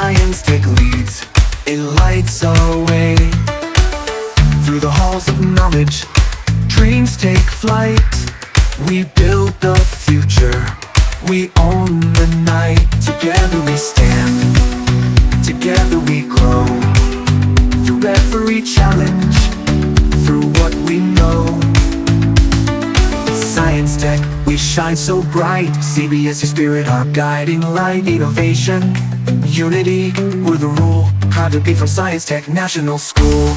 ScienceTech leads, it lights our way. Through the halls of knowledge, dreams take flight. We build the future, we own the night. Together we stand, together we grow. Through every challenge, through what we know. ScienceTech, we shine so bright. Cbse spirit, our guiding light. Innovation, unity, we're the rule. Proud to be from ScienceTech National School.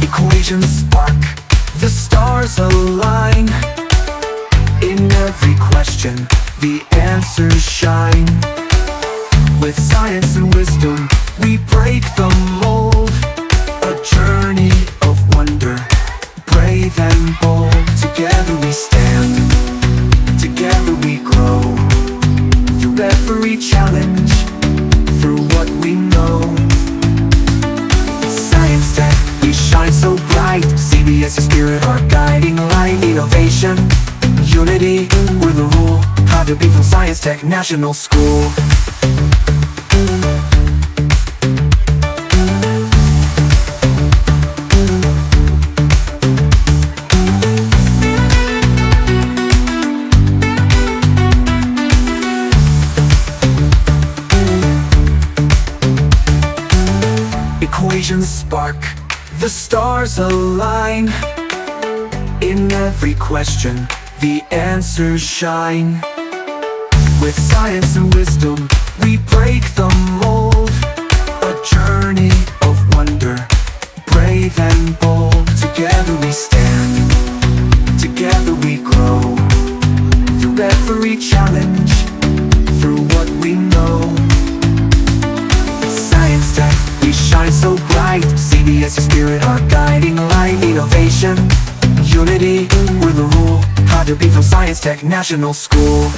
Equations spark, the stars align. In every question, the answers shine. With science and wisdom, we break the mold. A journey of wonder, brave and bold. Together we stand, together we grow. Through every challenge, through what we know. ScienceTech, we shine so bright. Cbse spirit, our guiding light. Innovation, unity, we're the rule. Proud to be from ScienceTech National School. Equations spark, the stars align. In every question, the answers shine. With science and wisdom, we break the mold. A journey of wonder, brave and bold. Together we stand, together we grow. Through every challenge, through what we know. ScienceTech, we shine so bright. Cbse spirit, our guiding light. Innovation, unity, we're the rule. Proud to be from ScienceTech National School.